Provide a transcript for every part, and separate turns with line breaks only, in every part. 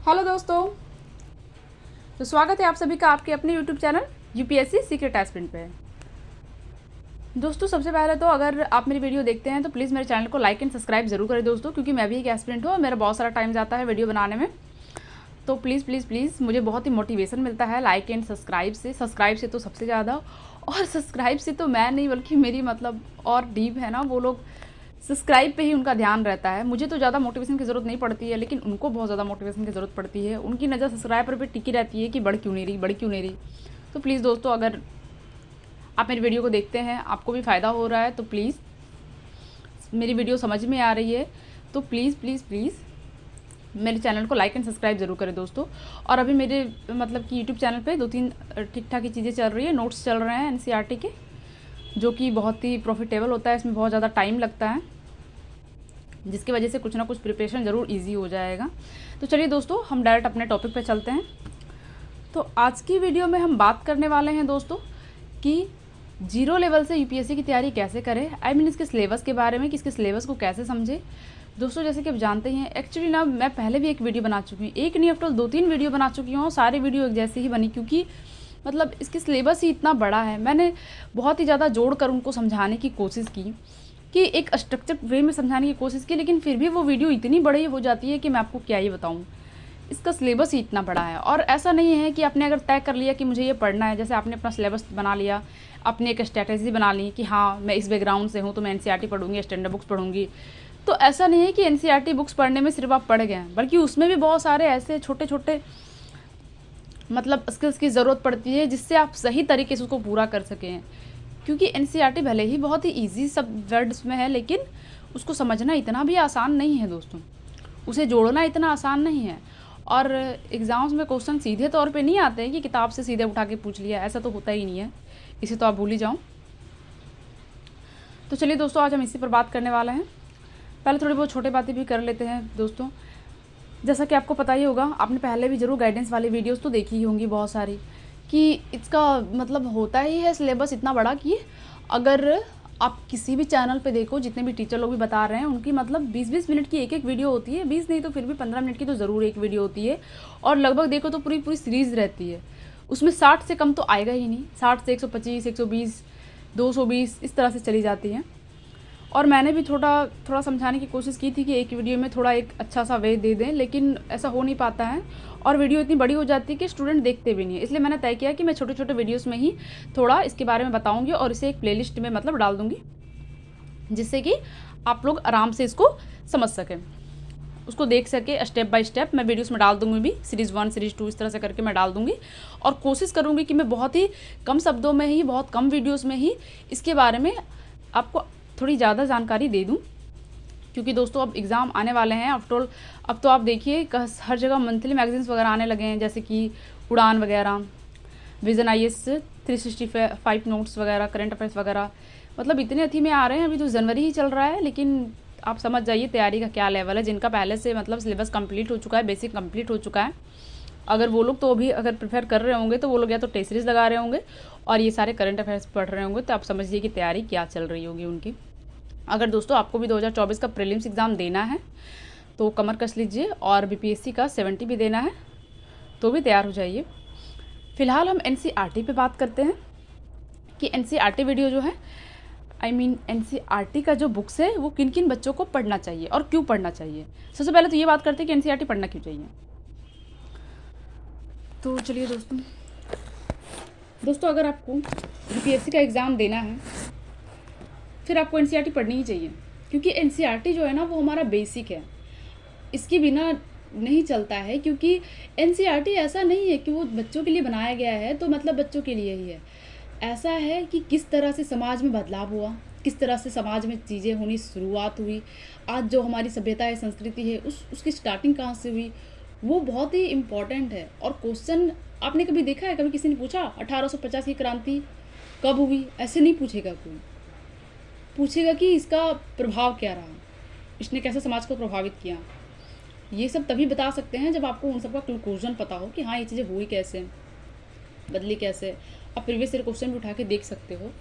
Hello दोस्तों, तो स्वागत है आप सभी का आपके अपने YouTube channel UPSC secret aspirant पे। दोस्तों सबसे पहले तो अगर आप मेरी वीडियो देखते हैं तो प्लीज़ मेरे चैनल को लाइक एंड सब्सक्राइब ज़रूर करें दोस्तों, क्योंकि मैं भी एक एस्पिरेंट हूँ और मेरा बहुत सारा टाइम जाता है वीडियो बनाने में। तो प्लीज़ प्लीज़ प्लीज़ मुझे बहुत ही मोटिवेशन मिलता है लाइक एंड सब्सक्राइब से तो सबसे ज़्यादा, और सब्सक्राइब से तो मैं नहीं बल्कि मेरी और डीप है ना, वो लोग सब्सक्राइब पे ही उनका ध्यान रहता है। मुझे तो ज़्यादा मोटिवेशन की ज़रूरत नहीं पड़ती है, लेकिन उनको बहुत ज़्यादा मोटिवेशन की ज़रूरत पड़ती है। उनकी नज़र सब्सक्राइबर पे टिकी रहती है कि बढ़ क्यों नहीं रही। तो प्लीज़ दोस्तों, अगर आप मेरी वीडियो को देखते हैं, आपको भी फ़ायदा हो रहा है, तो प्लीज़ मेरी वीडियो समझ में आ रही है तो प्लीज़ प्लीज़ प्लीज़ मेरे चैनल को लाइक एंड सब्सक्राइब ज़रूर करें दोस्तों। और अभी मेरे कि यूट्यूब चैनल पे 2-3 ठीक ठाक ही चीज़ें चल रही है, नोट्स चल रहे हैं एनसीईआरटी के, जो कि बहुत ही प्रॉफिटेबल होता है। इसमें बहुत ज़्यादा टाइम लगता है, जिसकी वजह से कुछ ना कुछ प्रिपरेशन ज़रूर इजी हो जाएगा। तो चलिए दोस्तों, हम डायरेक्ट अपने टॉपिक पे चलते हैं। तो आज की वीडियो में हम बात करने वाले हैं दोस्तों कि जीरो लेवल से यूपीएससी की तैयारी कैसे करें। इसके सिलेबस के बारे में कि इसके सिलेबस को कैसे समझें। दोस्तों जैसे कि आप जानते हैं, एक्चुअली ना मैं पहले भी एक वीडियो बना चुकी हूँ, एक नहीं आफ्टर 2-3 वीडियो बना चुकी हूँ, और सारी वीडियो एक जैसी ही बनी, क्योंकि इसकी सिलेबस ही इतना बड़ा है। मैंने बहुत ही ज़्यादा जोड़ कर उनको समझाने की कोशिश की, कि एक स्ट्रक्चर वे में समझाने की कोशिश की, लेकिन फिर भी वो वीडियो इतनी बड़ी हो जाती है कि मैं आपको क्या ही बताऊँ। इसका सिलेबस ही इतना बड़ा है, और ऐसा नहीं है कि आपने अगर तय कर लिया कि मुझे ये पढ़ना है, जैसे आपने अपना सिलेबस बना लिया, अपनी एक स्ट्रैटेजी बना ली कि हाँ मैं इस बैकग्राउंड से हूँ तो मैं एनसीईआरटी पढ़ूंगी, स्टैंडर्ड बुक्स पढ़ूंगी। तो ऐसा नहीं है कि एनसीईआरटी बुक्स पढ़ने में सिर्फ आप पढ़ गए, बल्कि उसमें भी बहुत सारे ऐसे छोटे छोटे स्किल्स की ज़रूरत पड़ती है, जिससे आप सही तरीके से उसको पूरा कर सकें। क्योंकि एनसीईआरटी भले ही बहुत ही ईजी सब वर्ड्स में है, लेकिन उसको समझना इतना भी आसान नहीं है दोस्तों, उसे जोड़ना इतना आसान नहीं है। और एग्ज़ाम्स में क्वेश्चन सीधे तौर पे नहीं आते हैं कि किताब से सीधे उठा के पूछ लिया, ऐसा तो होता ही नहीं है, इसे तो आप भूल ही जाओ। तो चलिए दोस्तों, आज हम इसी पर बात करने वाले हैं। पहले थोड़ी बहुत छोटी बातें भी कर लेते हैं दोस्तों। जैसा कि आपको पता ही होगा, आपने पहले भी ज़रूर गाइडेंस वाली वीडियोस तो देखी ही होंगी बहुत सारी, कि इसका होता ही है सिलेबस इतना बड़ा कि अगर आप किसी भी चैनल पे देखो, जितने भी टीचर लोग भी बता रहे हैं, उनकी 20-20 मिनट की एक वीडियो होती है, 20 नहीं तो फिर भी 15 मिनट की तो ज़रूर एक वीडियो होती है। और लगभग देखो तो पूरी सीरीज़ रहती है, उसमें 60 से कम तो आएगा ही नहीं। 60 से 125, 120, 220 इस तरह से चली जाती है। और मैंने भी थोड़ा समझाने की कोशिश की थी कि एक वीडियो में थोड़ा एक अच्छा सा वे दे दें, लेकिन ऐसा हो नहीं पाता है, और वीडियो इतनी बड़ी हो जाती है कि स्टूडेंट देखते भी नहीं है। इसलिए मैंने तय किया कि मैं छोटे छोटे वीडियोस में ही थोड़ा इसके बारे में बताऊंगी, और इसे एक प्लेलिस्ट में डाल दूंगी, जिससे कि आप लोग आराम से इसको समझ सकें, उसको देख सके स्टेप बाय स्टेप। मैं वीडियोस में डाल दूंगी भी, सीरीज़ 1 सीरीज़ 2 इस तरह से करके मैं डाल दूंगी, और कोशिश करूंगी कि मैं बहुत ही कम शब्दों में ही, बहुत कम वीडियोस में ही इसके बारे में आपको थोड़ी ज़्यादा जानकारी दे दूं। क्योंकि दोस्तों अब एग्ज़ाम आने वाले हैं, आफ्टर ऑल अब तो आप देखिए हर जगह मंथली मैगजीन्स वगैरह आने लगे हैं, जैसे कि उड़ान वगैरह, विज़न IAS 365 नोट्स वगैरह, करंट अफेयर्स वगैरह, इतने अथी में आ रहे हैं। अभी तो जनवरी ही चल रहा है, लेकिन आप समझ जाइए तैयारी का क्या लेवल है। जिनका पहले से सिलेबस कंप्लीट हो चुका है, बेसिक कंप्लीट हो चुका है, अगर वो लोग तो अभी अगर प्रिपेयर कर रहे होंगे, तो वो लोग या तो टेस्ट सीरीज़ लगा रहे होंगे और ये सारे करंट अफेयर्स पढ़ रहे होंगे, तो आप समझिए कि तैयारी क्या चल रही होगी उनकी। अगर दोस्तों आपको भी 2024 का प्रीलिम्स एग्ज़ाम देना है तो कमर कस लीजिए, और BPSC का 70 भी देना है तो भी तैयार हो जाइए। फ़िलहाल हम NCERT पे बात करते हैं कि NCERT वीडियो जो है, NCERT का जो बुक्स है वो किन किन बच्चों को पढ़ना चाहिए और क्यों पढ़ना चाहिए। सबसे पहले तो ये बात करते हैं कि NCERT पढ़ना क्यों चाहिए। तो चलिए दोस्तों अगर आपको UPSC का एग्ज़ाम देना है, फिर आपको NCERT पढ़नी ही चाहिए, क्योंकि NCERT जो है ना, वो हमारा बेसिक है, इसके बिना नहीं चलता है। क्योंकि NCERT ऐसा नहीं है कि वो बच्चों के लिए बनाया गया है तो बच्चों के लिए ही है। ऐसा है कि किस तरह से समाज में बदलाव हुआ, किस तरह से समाज में चीज़ें होनी शुरुआत हुई, आज जो हमारी सभ्यता है, संस्कृति है, उसकी स्टार्टिंग कहाँ से हुई, वो बहुत ही इम्पॉर्टेंट है। और क्वेश्चन आपने कभी देखा है, कभी किसी ने पूछा 1850 की क्रांति कब हुई? ऐसे नहीं पूछेगा कोई, पूछेगा कि इसका प्रभाव क्या रहा, इसने कैसे समाज को प्रभावित किया। ये सब तभी बता सकते हैं जब आपको उन सब का कंक्लूजन पता हो कि हाँ ये चीज़ें हुई कैसे, बदली कैसे। आप प्रीवियस ईयर क्वेश्चन भी उठा के देख सकते हो।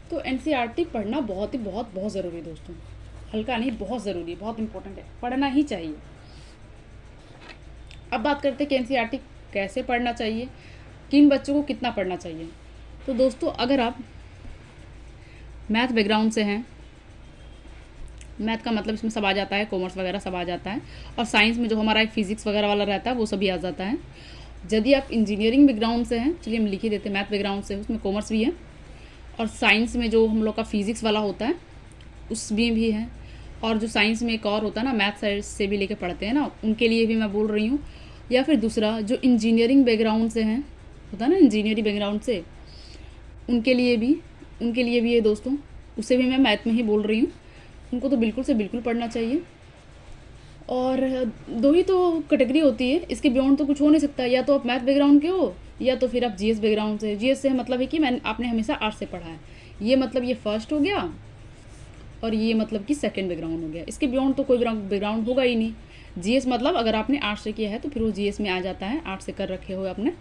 तो NCERT पढ़ना बहुत ज़रूरी है दोस्तों, हल्का नहीं, बहुत ज़रूरी है, बहुत इंपॉर्टेंट है, पढ़ना ही चाहिए। अब बात करते हैं कि एनसीईआरटी कैसे पढ़ना चाहिए, किन बच्चों को कितना पढ़ना चाहिए। तो दोस्तों, अगर आप मैथ बैकग्राउंड से हैं, मैथ का मतलब इसमें सब आ जाता है, कॉमर्स वगैरह सब आ जाता है, और साइंस में जो हमारा एक फिजिक्स वगैरह वाला रहता है वो सभी आ जाता है। यदि आप इंजीनियरिंग बैकग्राउंड से हैं, चलिए हम लिख ही देते हैं, मैथ बैकग्राउंड से उसमें कॉमर्स भी है, और साइंस में जो हम लोग का फिजिक्स वाला होता है उसमें भी है, और जो साइंस में एक और होता है ना, मैथ साइड से भी लेके पढ़ते हैं ना, उनके लिए भी मैं बोल रही हूँ। या फिर दूसरा जो इंजीनियरिंग बैकग्राउंड से हैं, होता है ना इंजीनियरिंग बैकग्राउंड से, उनके लिए भी है दोस्तों, उसे भी मैं मैथ में ही बोल रही हूँ। उनको तो बिल्कुल से बिल्कुल पढ़ना चाहिए। और दो ही तो कैटेगरी होती है, इसके बियॉन्ड तो कुछ हो नहीं सकता, या तो आप मैथ बैकग्राउंड के हो या तो फिर आप जीएस बैकग्राउंड से। जीएस से मतलब है कि आपने हमेशा आर्ट्स से पढ़ा है, ये मतलब ये फर्स्ट हो गया, और ये मतलब कि सेकंड बैकग्राउंड हो गया। इसके बियॉन्ड तो कोई बैकग्राउंड होगा ही नहीं। जीएस मतलब अगर आपने आर्ट्स से किया है तो फिर वो जीएस में आ जाता है, आर्ट्स से कर रखे हो आपने,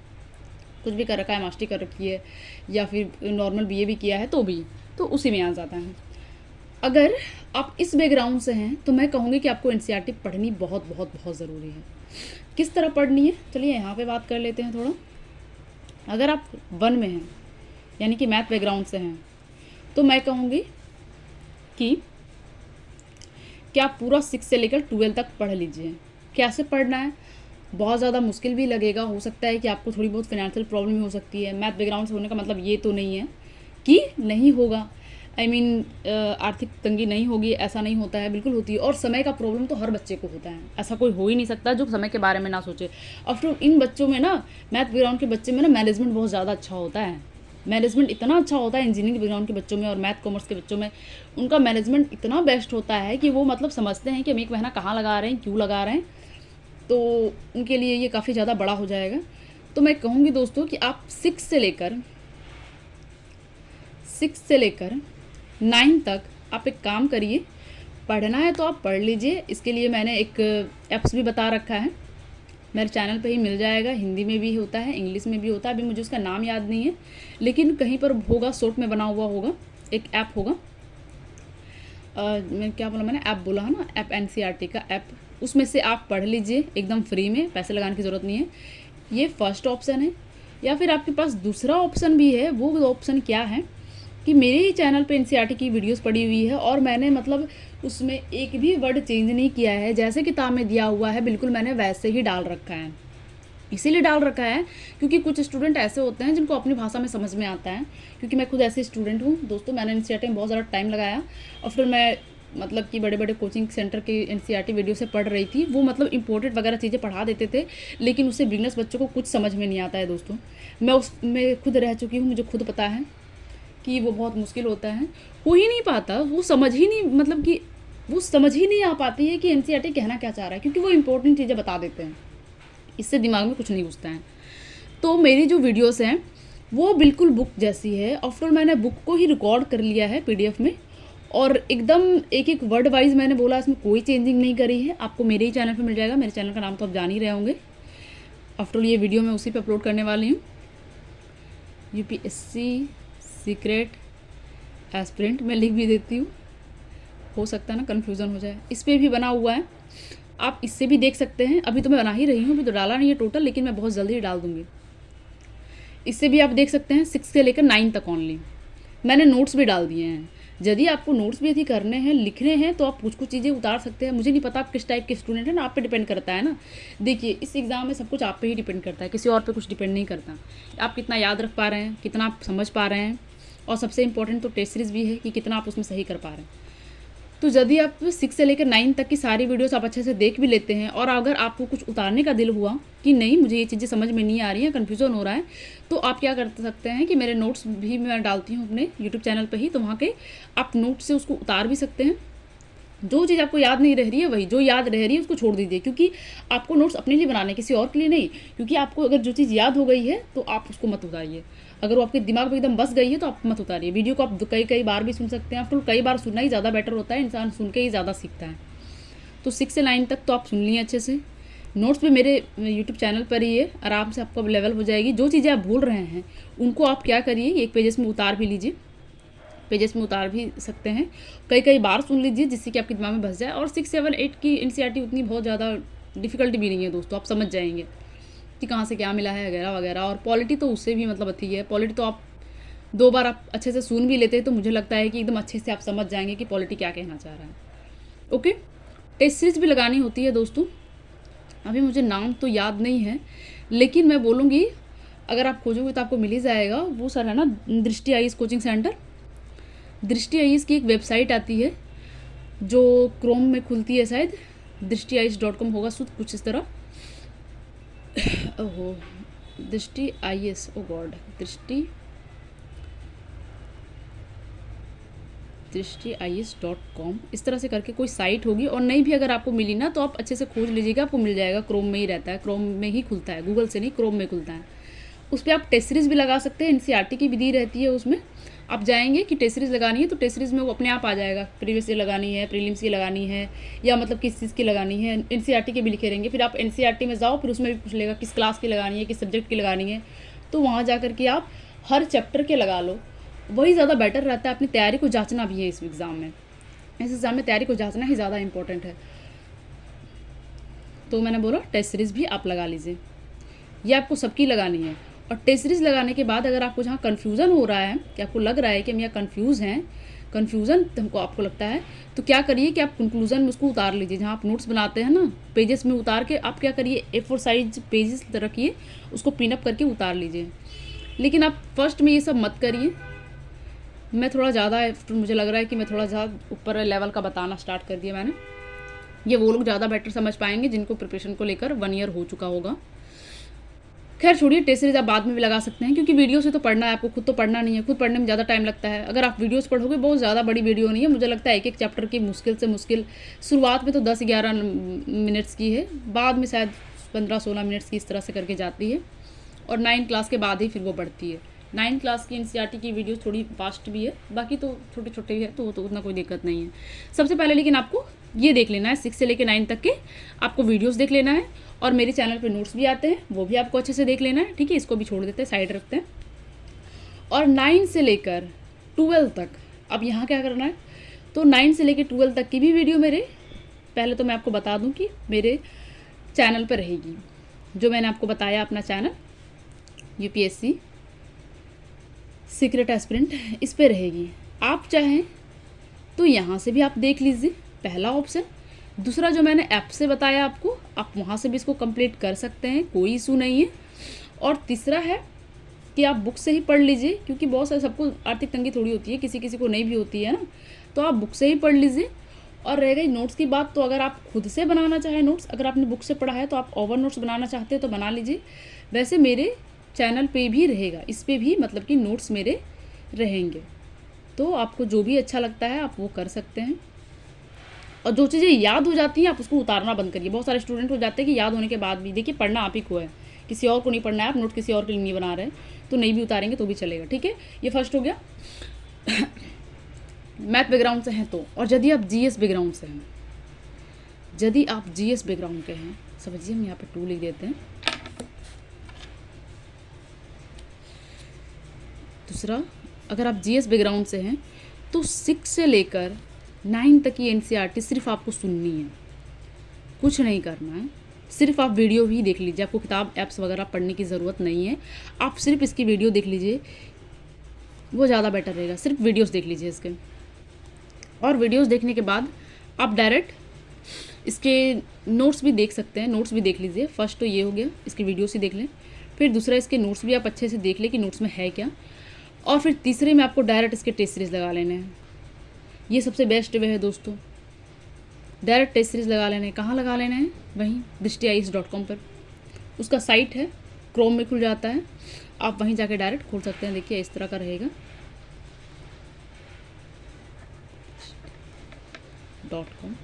कुछ भी कर रखा है, मास्टरी कर रखी है या फिर नॉर्मल बीए भी किया है तो उसी में आ जाता है। अगर आप इस बैकग्राउंड से हैं तो मैं कहूँगी कि आपको एनसीईआरटी पढ़नी बहुत बहुत बहुत ज़रूरी है। किस तरह पढ़नी है, चलिए यहाँ पे बात कर लेते हैं थोड़ा। अगर आप 1 में हैं, यानी कि मैथ बैकग्राउंड से हैं, तो मैं कहूँगी कि आप पूरा 6 से लेकर 12 तक पढ़ लीजिए। कैसे पढ़ना है, बहुत ज़्यादा मुश्किल भी लगेगा, हो सकता है कि आपको थोड़ी बहुत फाइनेंशियल प्रॉब्लम भी हो सकती है। मैथ बैकग्राउंड से होने का मतलब ये तो नहीं है कि नहीं होगा, आर्थिक तंगी नहीं होगी, ऐसा नहीं होता है, बिल्कुल होती है। और समय का प्रॉब्लम तो हर बच्चे को होता है, ऐसा कोई हो ही नहीं सकता जो समय के बारे में ना सोचे। आफ्टर इन बच्चों में ना, मैथ बैकग्राउंड के बच्चे में ना मैनेजमेंट बहुत ज़्यादा अच्छा होता है, मैनेजमेंट इतना अच्छा होता है इंजीनियरिंग बैकग्राउंड के बच्चों में और मैथ कॉमर्स के बच्चों में, उनका मैनेजमेंट इतना बेस्ट होता है कि वो मतलब समझते हैं कि हम एक महीना कहाँ लगा रहे हैं, क्यों लगा रहे हैं, तो उनके लिए ये काफ़ी ज़्यादा बड़ा हो जाएगा। तो मैं कहूँगी दोस्तों कि आप 6 से लेकर 9 तक आप एक काम करिए, पढ़ना है तो आप पढ़ लीजिए। इसके लिए मैंने एक ऐप्स भी बता रखा है, मेरे चैनल पे ही मिल जाएगा, हिंदी में भी होता है, इंग्लिश में भी होता है, अभी मुझे उसका नाम याद नहीं है, लेकिन कहीं पर होगा, शॉर्ट में बना हुआ होगा, एक ऐप होगा। मैं क्या बोला, मैंने ऐप बोला है ना, ऐप एनसीईआरटी का ऐप, उसमें से आप पढ़ लीजिए एकदम फ्री में, पैसे लगाने की ज़रूरत नहीं है। ये फर्स्ट ऑप्शन है। या फिर आपके पास दूसरा ऑप्शन भी है। वो ऑप्शन क्या है कि मेरे ही चैनल पे एनसीईआरटी की वीडियोस पड़ी हुई है और मैंने मतलब उसमें एक भी वर्ड चेंज नहीं किया है, जैसे किताब में दिया हुआ है बिल्कुल मैंने वैसे ही डाल रखा है। इसीलिए डाल रखा है क्योंकि कुछ स्टूडेंट ऐसे होते हैं जिनको अपनी भाषा में समझ में आता है, क्योंकि मैं खुद ऐसे स्टूडेंट हूँ दोस्तों। मैंने एनसीईआरटी में बहुत ज़्यादा टाइम लगाया और फिर मैं मतलब कि बड़े बड़े कोचिंग सेंटर की एनसीईआरटी वीडियो से पढ़ रही थी। वो मतलब इंपॉर्टेंट वगैरह चीज़ें पढ़ा देते थे, लेकिन उससे बिगनर्स बच्चों को कुछ समझ में नहीं आता है दोस्तों। मैं उसमें खुद रह चुकी हूँ, मुझे खुद पता है कि वो बहुत मुश्किल होता है, हो ही नहीं पाता, वो समझ ही नहीं, मतलब कि वो समझ ही नहीं आ पाती है कि एनसीईआरटी कहना क्या चाह रहा है, क्योंकि वो इंपॉर्टेंट चीज़ें बता देते हैं, इससे दिमाग में कुछ नहीं घुसता है। तो मेरी जो वीडियोस हैं वो बिल्कुल बुक जैसी है। आफ्टर मैंने बुक को ही रिकॉर्ड कर लिया है पीडीएफ में, और एकदम एक एक वर्ड वाइज मैंने बोला, इसमें कोई चेंजिंग नहीं करी है। आपको मेरे ही चैनल पे मिल जाएगा, मेरे चैनल का नाम तो आप जान ही रहे होंगे। आफ्टर ये वीडियो मैं उसी पे अपलोड करने वाली हूँ, यूपीएससी सीक्रेट एस्पिरेंट, मैं लिख भी देती हूँ, हो सकता है ना कन्फ्यूज़न हो जाए। इस पर भी बना हुआ है, आप इससे भी देख सकते हैं। अभी तो मैं बना ही रही हूँ, अभी तो डाला नहीं है टोटल, लेकिन मैं बहुत जल्दी ही डाल दूँगी। इससे भी आप देख सकते हैं 6 से लेकर 9 तक ओनली। मैंने नोट्स भी डाल दिए हैं, यदि आपको नोट्स भी यदि करने हैं, लिखने हैं, तो आप कुछ चीज़ें उतार सकते हैं। मुझे नहीं पता आप किस टाइप के स्टूडेंट हैं ना, आप पे डिपेंड करता है ना। देखिए इस एग्ज़ाम में सब कुछ आप पे ही डिपेंड करता है, किसी और पे कुछ डिपेंड नहीं करता। आप कितना याद रख पा रहे हैं, कितना आप समझ पा रहे हैं, और सबसे इंपॉर्टेंट तो टेस्ट सीरीज़ भी है कि कितना आप उसमें सही कर पा रहे हैं। तो यदि आप 6 से लेकर 9 तक की सारी वीडियोस आप अच्छे से देख भी लेते हैं, और अगर आपको कुछ उतारने का दिल हुआ कि नहीं मुझे ये चीज़ें समझ में नहीं आ रही हैं, कन्फ्यूज़न हो रहा है, तो आप क्या कर सकते हैं कि मेरे नोट्स भी मैं डालती हूँ अपने यूट्यूब चैनल पर ही, तो वहाँ के आप नोट्स से उसको उतार भी सकते हैं। जो चीज़ आपको याद नहीं रह रही है वही, जो याद रह रही है उसको छोड़ दीजिए, क्योंकि आपको नोट्स अपने लिए बनाने, किसी और के लिए नहीं। क्योंकि आपको अगर जो चीज़ याद हो गई है तो आप उसको मत उतारिए, अगर वो आपके दिमाग में एकदम बस गई है तो आप मत उतारिए। वीडियो को आप कई बार भी सुन सकते हैं, आफ्टर कई बार सुनना ही ज़्यादा बेटर होता है, इंसान सुन के ही ज़्यादा सीखता है। तो 6 से 9 तक तो आप सुन लिए अच्छे से। नोट्स भी मेरे यूट्यूब चैनल पर ही है, आराम से आपको लेवल हो जाएगी। जो चीज़ें आप भूल रहे हैं उनको आप क्या करिए, एक पेजेस में उतार भी लीजिए, पेजेस में उतार भी सकते हैं, कई बार सुन लीजिए जिससे कि आपके दिमाग में बस जाए। और 6, 7, 8 की एनसीईआरटी उतनी बहुत ज़्यादा डिफ़िकल्टी भी नहीं है दोस्तों, आप समझ जाएंगे कि कहाँ से क्या मिला है वगैरह वगैरह। और पॉलिटी तो उससे भी मतलब अच्छी है, पॉलिटी तो आप 2 बार आप अच्छे से सुन भी लेते हैं तो मुझे लगता है कि एकदम अच्छे से आप समझ जाएंगे कि पॉलिटी क्या कहना चाह रहा है। ओके, टेस्ट सीरीज भी लगानी होती है दोस्तों, अभी मुझे नाम तो याद नहीं है, लेकिन मैं बोलूँगी अगर आप खोजोगे तो आपको मिल ही जाएगा। वो सर है ना दृष्टि आईएएस कोचिंग सेंटर, दृष्टि आईएएस की एक वेबसाइट आती है जो क्रोम में खुलती है, शायद drishtiis.com होगा कुछ इस तरह। ओहो, दृष्टि आईएएस, ओ गॉड, drishtiis.com इस तरह से करके कोई साइट होगी। और नहीं भी अगर आपको मिली ना तो आप अच्छे से खोज लीजिएगा, आपको मिल जाएगा। क्रोम में ही रहता है, क्रोम में ही खुलता है, गूगल से नहीं, क्रोम में खुलता है। उस पर आप टेस्ट सीरीज़ भी लगा सकते हैं, एनसीईआरटी की विधि रहती है उसमें। आप जाएंगे कि टेस्ट सीरीज़ लगानी है तो टेस्ट सीरीज़ में वो अपने आप आ जाएगा, प्रीवियस ईयर लगानी है, प्रीलिम्स की लगानी है, या मतलब किस चीज़ की लगानी है, एनसीईआरटी के भी लिखे रहेंगे। फिर आप एनसीईआरटी में जाओ, फिर उसमें भी पूछ लेगा किस क्लास की लगानी है, किस सब्जेक्ट की लगानी है, तो वहाँ जा कर के आप हर चैप्टर के लगा लो, वही ज़्यादा बेटर रहता है। अपनी तैयारी को जांचना भी है इस एग्ज़ाम में, इस एग्ज़ाम में तैयारी को जांचना ही ज़्यादा इंपॉर्टेंट है। तो मैंने बोला टेस्ट सीरीज़ भी आप लगा लीजिए, ये आपको सबकी लगानी है। और टेस्ट सीरीज़ लगाने के बाद अगर आपको जहाँ कन्फ्यूज़न हो रहा है कि आपको लग रहा है कि हम यहाँ कन्फ्यूज़ हैं, कन्फ्यूज़न हमको आपको लगता है, तो क्या करिए कि आप कंक्लूजन में उसको उतार लीजिए। जहाँ आप नोट्स बनाते हैं ना, पेजेस में उतार के आप क्या करिए, A4 साइज पेजेस रखिए, उसको पिनअप करके उतार लीजिए। लेकिन आप फर्स्ट में ये सब मत करिए। मैं थोड़ा ज़्यादा, मुझे लग रहा है कि मैं थोड़ा ज़्यादा ऊपर लेवल का बताना स्टार्ट कर दिया मैंने। ये वो लोग ज़्यादा बेटर समझ पाएंगे जिनको प्रिपरेशन को लेकर 1 ईयर हो चुका होगा। खैर छोड़िए, टेस्ट सीरीज आप बाद में भी लगा सकते हैं, क्योंकि वीडियो से तो पढ़ना है आपको, खुद तो पढ़ना नहीं है। खुद पढ़ने में ज़्यादा टाइम लगता है। अगर आप वीडियोस पढ़ोगे, बहुत ज़्यादा बड़ी वीडियो नहीं है, मुझे लगता है एक एक चैप्टर की मुश्किल से मुश्किल शुरुआत में तो 10-11 मिनट्स की है, बाद में शायद 15-16 मिनट्स की इस तरह से करके जाती है, और 9 क्लास के बाद ही फिर वो बढ़ती है। 9 क्लास की एनसीईआरटी की वीडियोस थोड़ी फास्ट भी है, बाकी तो छोटे छोटे भी है, तो वो तो उतना कोई दिक्कत नहीं है। सबसे पहले लेकिन आपको ये देख लेना है, 6 से लेकर 9 तक के आपको वीडियोस देख लेना है, और मेरे चैनल पे नोट्स भी आते हैं, वो भी आपको अच्छे से देख लेना है। ठीक है, इसको भी छोड़ देते हैं, साइड रखते हैं। और 9 से लेकर 12 तक अब यहाँ क्या करना है, तो 9 से लेकर 12 तक की भी वीडियो मेरे, पहले तो मैं आपको बता दूँ कि मेरे चैनल पर रहेगी, जो मैंने आपको बताया अपना चैनल यूपीएससी सीक्रेट एस्पिरेंट, इस पे रहेगी। आप चाहें तो यहाँ से भी आप देख लीजिए, पहला ऑप्शन। दूसरा जो मैंने ऐप से बताया आपको, आप वहाँ से भी इसको कंप्लीट कर सकते हैं, कोई इशू नहीं है। और तीसरा है कि आप बुक से ही पढ़ लीजिए, क्योंकि बहुत सारे, सबको आर्थिक तंगी थोड़ी होती है, किसी किसी को नहीं भी होती है ना, तो आप बुक से ही पढ़ लीजिए। और रह गई नोट्स की बात, तो अगर आप खुद से बनाना चाहें नोट्स, अगर आपने बुक से पढ़ा है तो आप ओवर नोट्स बनाना चाहते हैं तो बना लीजिए। वैसे मेरे चैनल पे भी रहेगा, इस पर भी मतलब कि नोट्स मेरे रहेंगे, तो आपको जो भी अच्छा लगता है आप वो कर सकते हैं। और जो चीज़ें याद हो जाती हैं आप उसको उतारना बंद करिए। बहुत सारे स्टूडेंट हो जाते हैं कि याद होने के बाद भी, देखिए पढ़ना आप ही को है, किसी और को नहीं पढ़ना है, आप नोट किसी और के लिए नहीं बना रहे हैं, तो नहीं भी उतारेंगे तो भी चलेगा। ठीक है, ये फर्स्ट हो गया। मैथ बैकग्राउंड से हैं तो, और यदि आप जीएस बैकग्राउंड से हैं, यदि आप जीएस बैकग्राउंड के हैं, समझिए हम यहाँ पे 2 लिख देते हैं। दूसरा, अगर आप जीएस बैकग्राउंड से हैं तो 6 से लेकर 9 तक की एनसीईआरटी सिर्फ आपको सुननी है, कुछ नहीं करना है। सिर्फ आप वीडियो ही देख लीजिए, आपको किताब ऐप्स वगैरह पढ़ने की ज़रूरत नहीं है, आप सिर्फ इसकी वीडियो देख लीजिए, वो ज़्यादा बेटर रहेगा। सिर्फ वीडियोस देख लीजिए इसके, और वीडियोस देखने के बाद आप डायरेक्ट इसके नोट्स भी देख सकते हैं, नोट्स भी देख लीजिए। फर्स्ट तो ये हो गया, इसकी वीडियोस ही देख लें। फिर दूसरा, इसके नोट्स भी आप अच्छे से देख लें कि नोट्स में है क्या। और फिर तीसरे में आपको डायरेक्ट इसके टेस्ट सीरीज़ लगा लेने हैं। ये सबसे बेस्ट वे है दोस्तों, डायरेक्ट टेस्ट सीरीज़ लगा लेने हैं। कहाँ लगा लेने हैं, वहीं drishtiis.com पर उसका साइट है, क्रोम में खुल जाता है, आप वहीं जाके डायरेक्ट खोल सकते हैं। देखिए इस तरह का रहेगा .com,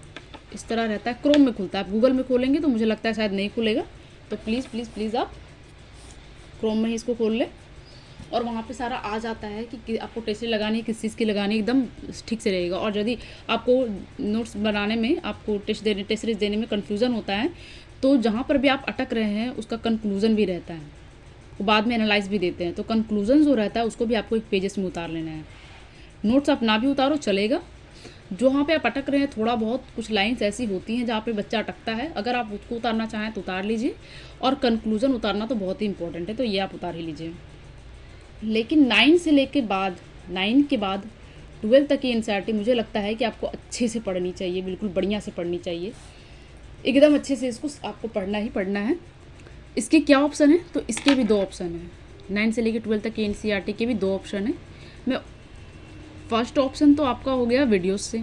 इस तरह रहता है, क्रोम में खुलता है। आप गूगल में खोलेंगे तो मुझे लगता है शायद नहीं खुलेगा, तो प्लीज़ प्लीज़ प्लीज़ आप क्रोम में ही इसको खोल लें, और वहाँ पे सारा आ जाता है कि आपको टेस्ट लगानी है, किस चीज़ की लगानी है, एकदम ठीक से रहेगा। और यदि आपको नोट्स बनाने में, आपको टेस्ट सीरीज देने में कन्फ्यूज़न होता है, तो जहाँ पर भी आप अटक रहे हैं उसका कंक्लूज़न भी रहता है, वो बाद में एनालाइज भी देते हैं, तो कंक्लूज़न जो रहता है उसको भी आपको एक पेजेस में उतार लेना है। नोट्स आप ना भी उतारो चलेगा, जहाँ पे आप अटक रहे हैं थोड़ा बहुत कुछ लाइंस ऐसी होती हैं जहाँ पे बच्चा अटकता है, अगर आप उसको उतारना चाहें तो उतार लीजिए, और कंक्लूज़न उतारना तो बहुत ही इंपॉर्टेंट है, तो ये आप उतार ही लीजिए। लेकिन 9 से लेके बाद 9 के बाद 12 तक की एनसीईआरटी मुझे लगता है कि आपको अच्छे से पढ़नी चाहिए, बिल्कुल बढ़िया से पढ़नी चाहिए, एकदम अच्छे से इसको आपको पढ़ना ही पढ़ना है। इसके क्या ऑप्शन है, तो इसके भी 2 ऑप्शन हैं। 9 से लेके 12 तक की एनसीईआरटी के भी 2 ऑप्शन है। मैं फर्स्ट ऑप्शन तो आपका हो गया वीडियोस से,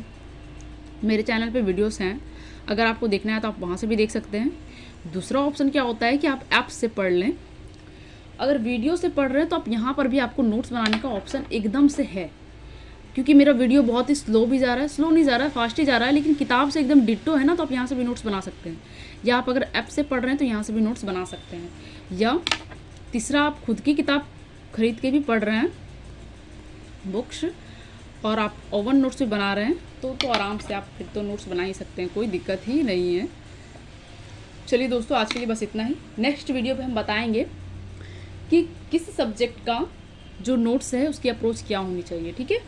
मेरे चैनल पे वीडियोस हैं, अगर आपको देखना है तो आप वहाँ से भी देख सकते हैं। दूसरा ऑप्शन क्या होता है कि आप ऐप से पढ़ लें। अगर वीडियो से पढ़ रहे हैं तो आप यहाँ पर भी आपको नोट्स बनाने का ऑप्शन एकदम से है, क्योंकि मेरा वीडियो बहुत ही स्लो भी जा रहा है, स्लो नहीं जा रहा है, फास्ट ही जा रहा है, लेकिन किताब से एकदम डिट्टो है ना, तो आप यहाँ से भी नोट्स बना सकते हैं। या आप अगर ऐप से पढ़ रहे हैं तो यहाँ से भी नोट्स बना सकते हैं। या तीसरा, आप खुद की किताब खरीद के भी पढ़ रहे हैं बुक्स, और आप ओवन नोट्स भी बना रहे हैं, तो आराम से आप फिर तो नोट्स बना ही सकते हैं, कोई दिक्कत ही नहीं है। चलिए दोस्तों, आज के लिए बस इतना ही। नेक्स्ट वीडियो पे हम बताएंगे कि किस सब्जेक्ट का जो नोट्स है उसकी अप्रोच क्या होनी चाहिए, ठीक है।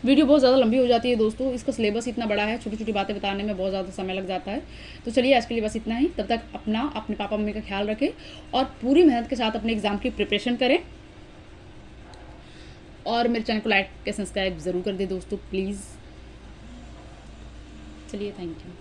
वीडियो बहुत ज़्यादा लंबी हो जाती है दोस्तों, इसका सिलेबस इतना बड़ा है, छोटी छोटी बातें बताने में बहुत ज़्यादा समय लग जाता है। तो चलिए आज के लिए बस इतना ही। तब तक अपने पापा मम्मी का ख्याल रखें और पूरी मेहनत के साथ अपने एग्ज़ाम की प्रिपरेशन करें, और मेरे चैनल को लाइक सब्सक्राइब ज़रूर कर दें दोस्तों, प्लीज़। चलिए, थैंक यू।